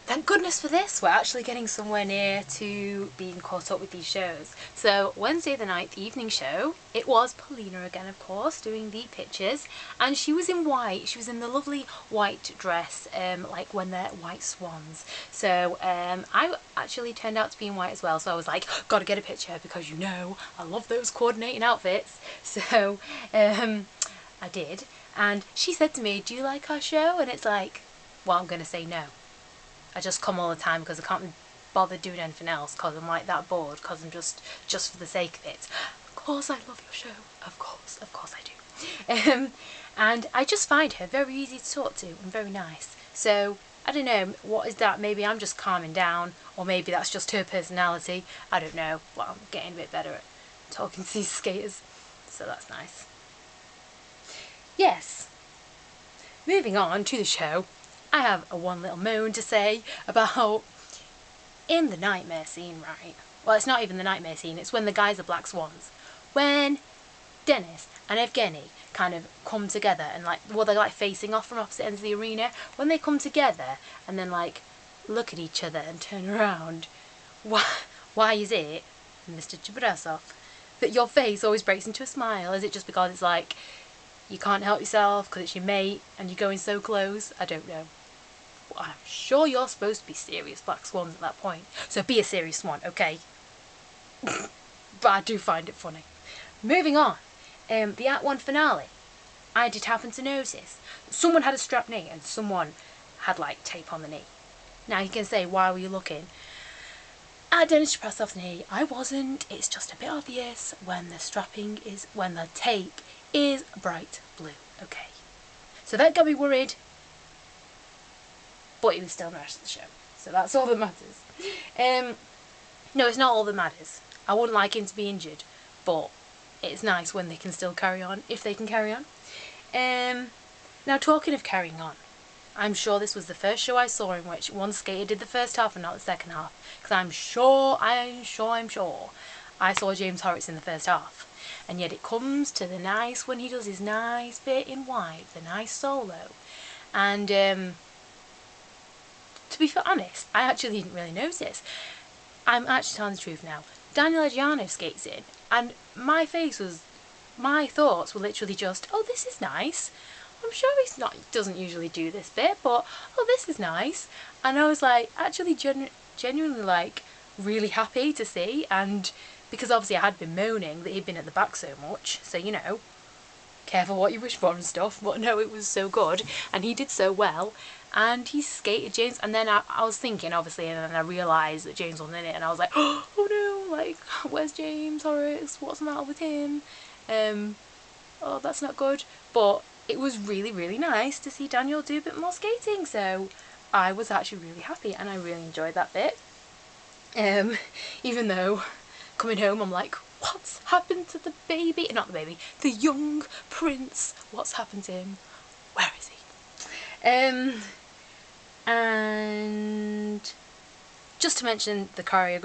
thank goodness for this, we're actually getting somewhere near to being caught up with these shows. So Wednesday the 9th, the evening show, it was Paulina again, of course, doing the pictures, and she was in white. She was in the lovely white dress, like when they're white swans. So I actually turned out to be in white as well, so I was like, gotta get a picture because you know I love those coordinating outfits. So I did, and she said to me, do you like our show? And it's like, well, I'm gonna say no. I just come all the time because I can't be bothered doing anything else because I'm like that bored, because I'm just for the sake of it. Of course I love your show, of course I do. And I just find her very easy to talk to and very nice. So I don't know, what is that? Maybe I'm just calming down, or maybe that's just her personality. I don't know. Well, I'm getting a bit better at talking to these skaters, so that's nice. Yes, moving on to the show, I have one little moan to say about in the nightmare scene, right? Well, it's not even the nightmare scene, it's when the guys are black swans. When Dennis and Evgeny kind of come together and like, well, they're like facing off from opposite ends of the arena. When they come together and then like look at each other and turn around, why is it, Mr.Cheprasov, that your face always breaks into a smile? Is it just because it's like you can't help yourself because it's your mate and you're going so close? I don't know. Well, I'm sure you're supposed to be serious black swans at that point, so be a serious swan, okay? But I do find it funny. Moving on, the Act 1 finale, I did happen to notice someone had a strapped knee and someone had like tape on the knee. Now you can say, why were you looking at Dennis Cheprasov's knee? I wasn't. It's just a bit obvious when the tape is bright blue, okay? So that got me worried, but he was still in the rest of the show, so that's all that matters. No, it's not all that matters. I wouldn't like him to be injured, but it's nice when they can still carry on, if they can carry on. Now, talking of carrying on, I'm sure this was the first show I saw in which one skater did the first half and not the second half, because I'm sure I saw James Horrocks in the first half. And yet it comes to the nice, when he does his nice bit in white, the nice solo. And to be honest, I actually didn't really notice. I'm actually telling the truth now. Mr.Aggiano skates in, and my thoughts were literally just, oh, this is nice. I'm sure he doesn't usually do this bit, but oh, this is nice. And I was like, actually genuinely like really happy to see, and because obviously I had been moaning that he'd been at the back so much, so you know, careful what you wish for and stuff, but no, it was so good, and he did so well, and he skated James, and then I was thinking, obviously, and then I realised that James wasn't in it, and I was like, oh no, like, where's James Horrocks, what's the matter with him, oh, that's not good. But it was really, really nice to see Daniel do a bit more skating, so I was actually really happy, and I really enjoyed that bit. Even though coming home I'm like, what's happened to the baby? Not the baby, the young prince. What's happened to him? Where is he? And just to mention the choreography.